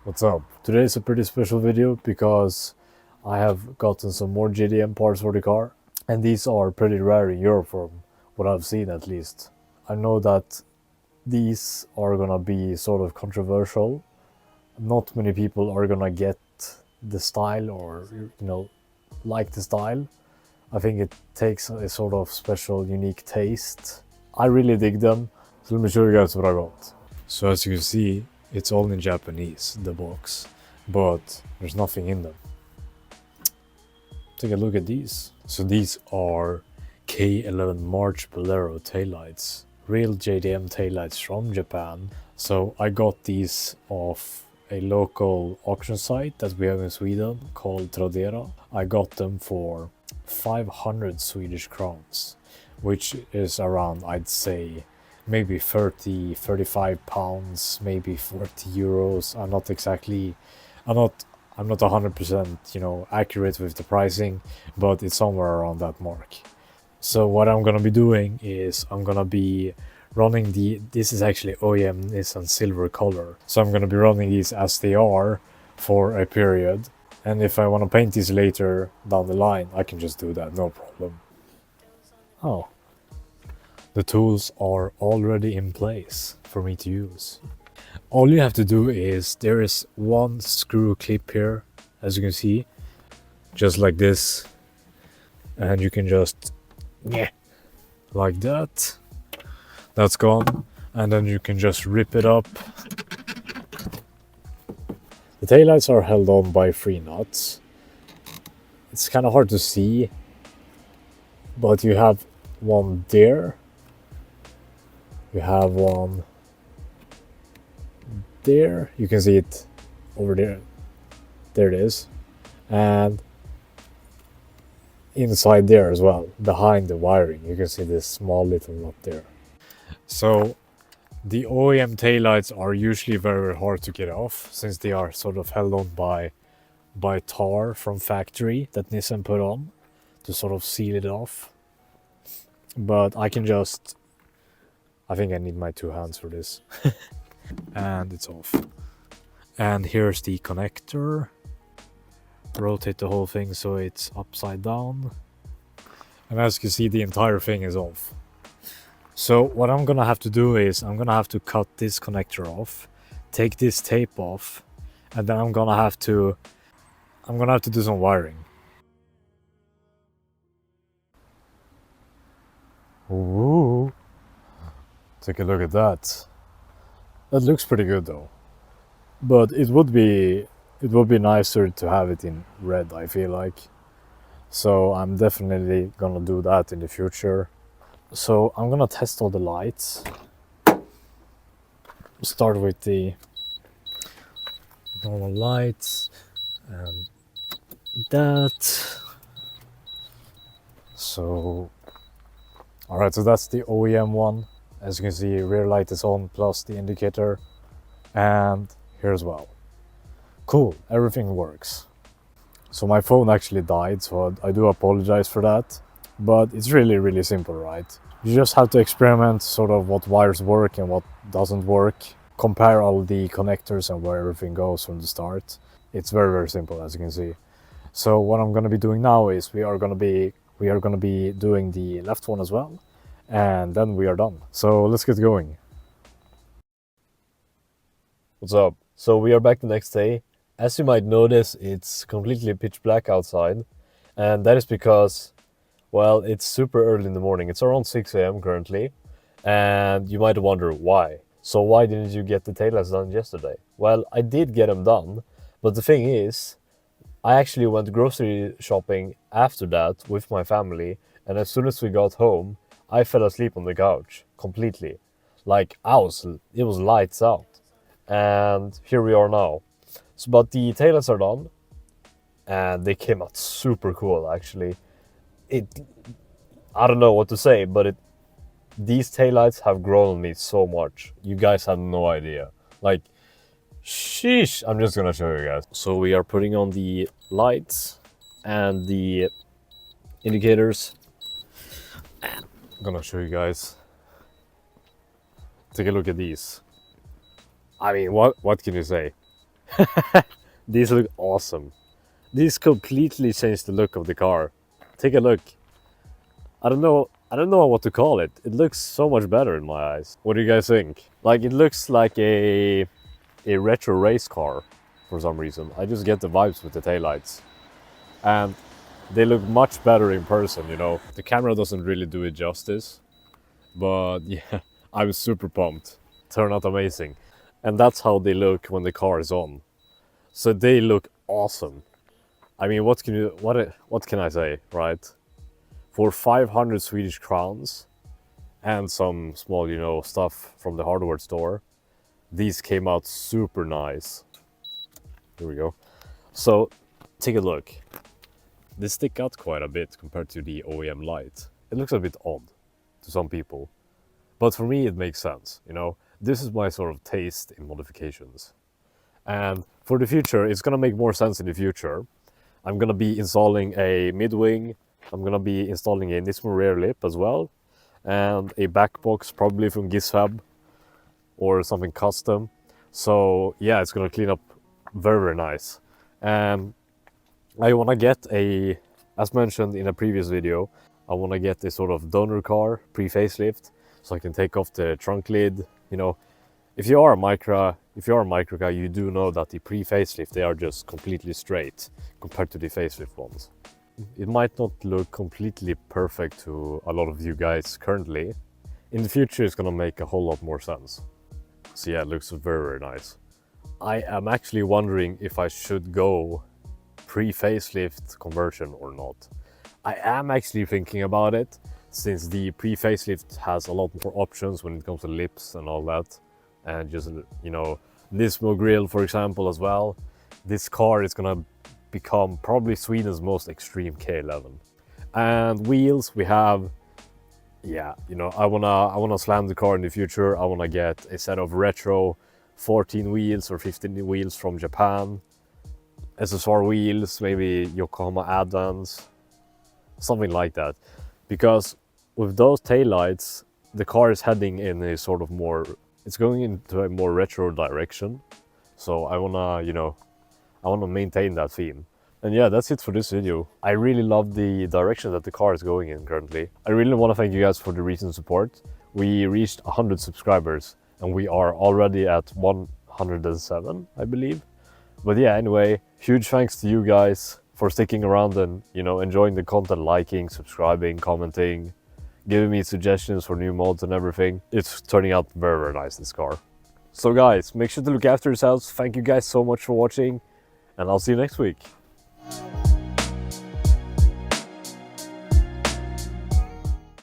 What's up? Today is a pretty special video because I have gotten some more JDM parts for the car, and these are pretty rare in Europe from what I've seen at least. I know that these are gonna be sort of controversial. Not many people are gonna get the style or like the style. I think it takes a sort of special unique taste. I really dig them, so let me show you guys what I got. So as you can see, it's all in Japanese, the box, but there's nothing in them. Take a look at these. So these are K11 March Bolero Taillights, real JDM taillights from Japan. So I got these off a local auction site that we have in Sweden called Tradera. I got them for 500 Swedish crowns, which is around, I'd say, maybe 35 pounds, maybe 40 euros. I'm not 100% accurate with the pricing, but it's somewhere around that mark. So what I'm gonna be doing is I'm gonna be running this is actually OEM Nissan silver color, so I'm gonna be running these as they are for a period, and if I want to paint these later down the line, I can just do that, no problem. Oh, the tools are already in place for me to use. All you have to do is, there is one screw clip here, as you can see, just like this, and you can just, like that, that's gone, and then you can just rip it up. The taillights are held on by 3 nuts. It's kind of hard to see, but you have one there, you have one there, you can see it over there, there it is, and inside there as well, behind the wiring, you can see this small little nut there. So the OEM taillights are usually very hard to get off, since they are sort of held on by tar from factory that Nissan put on to sort of seal it off. But I can just, I think I need my 2 hands for this. And it's off. And here's the connector. Rotate the whole thing so it's upside down. And as you can see, the entire thing is off. So what I'm gonna have to do is I'm gonna have to cut this connector off, take this tape off, and then I'm gonna have to do some wiring. Ooh, take a look at that. That looks pretty good though, but it would be nicer to have it in red, I feel like. So I'm definitely gonna do that in the future. So I'm gonna test all the lights. Start with the normal lights and that. So alright, so that's the OEM one. As you can see, rear light is on plus the indicator, and here as well. Cool, everything works. So my phone actually died, so I do apologize for that, but it's really simple, right? You just have to experiment sort of what wires work and what doesn't work, compare all the connectors and where everything goes from the start. It's very simple, as you can see. So what I'm going to be doing now is we are going to be doing the left one as well, and then we are done. So let's get going. What's up? So we are back the next day. As you might notice, it's completely pitch black outside, and that is because, well, it's super early in the morning. It's around 6 a.m. currently, and you might wonder why. So why didn't you get the taillights done yesterday? Well, I did get them done, but the thing is, I actually went grocery shopping after that with my family, and as soon as we got home, I fell asleep on the couch completely. Like, it was lights out. And here we are now. So, but the taillights are done, and they came out super cool actually. I don't know what to say, but these taillights have grown on me so much. You guys have no idea. Like, sheesh, I'm just gonna show you guys. So we are putting on the lights and the indicators. I'm gonna show you guys. Take a look at these. I mean, what can you say? These look awesome. These completely change the look of the car. Take a look. I don't know what to call it. It looks so much better in my eyes. What do you guys think? Like, it looks like a retro race car for some reason. I just get the vibes with the taillights. And they look much better in person, you know. The camera doesn't really do it justice. But yeah, I was super pumped. Turned out amazing. And that's how they look when the car is on. So they look awesome. I mean, what can I say, right? For 500 Swedish crowns and some small, you know, stuff from the hardware store, these came out super nice. Here we go. So take a look. They stick out quite a bit compared to the OEM light. It looks a bit odd to some people, but for me it makes sense, you know. This is my sort of taste in modifications. And for the future, it's gonna make more sense in the future. I'm gonna be installing a mid-wing. I'm gonna be installing a Nissan rear lip as well, and a back box probably from Gizfab or something custom. So yeah, it's gonna clean up very, very nice. And I wanna get a, as mentioned in a previous video, I wanna get a sort of donor car pre-facelift, so I can take off the trunk lid. You know, if you are a Micra guy, you do know that the pre-facelift, they are just completely straight compared to the facelift ones. It might not look completely perfect to a lot of you guys currently. In the future, it's gonna make a whole lot more sense. So yeah, it looks very, very nice. I am actually wondering if I should go pre-facelift conversion or not. I am actually thinking about it, since the pre-facelift has a lot more options when it comes to lips and all that. And just, you know, Nismo grill, for example, as well. This car is gonna become probably Sweden's most extreme K11. And wheels, we have, yeah, you know, I wanna slam the car in the future. I wanna get a set of retro 14 wheels or 15 wheels from Japan, SSR wheels, maybe Yokohama add-ons, something like that. Because with those taillights, the car is heading in a sort of more, it's going into a more retro direction. So I wanna, you know, I wanna maintain that theme. And yeah, that's it for this video. I really love the direction that the car is going in currently. I really wanna thank you guys for the recent support. We reached 100 subscribers and we are already at 107, I believe. But yeah, anyway, huge thanks to you guys for sticking around and, you know, enjoying the content, liking, subscribing, commenting, giving me suggestions for new mods and everything. It's turning out very, very nice, this car. So guys, make sure to look after yourselves. Thank you guys so much for watching, and I'll see you next week.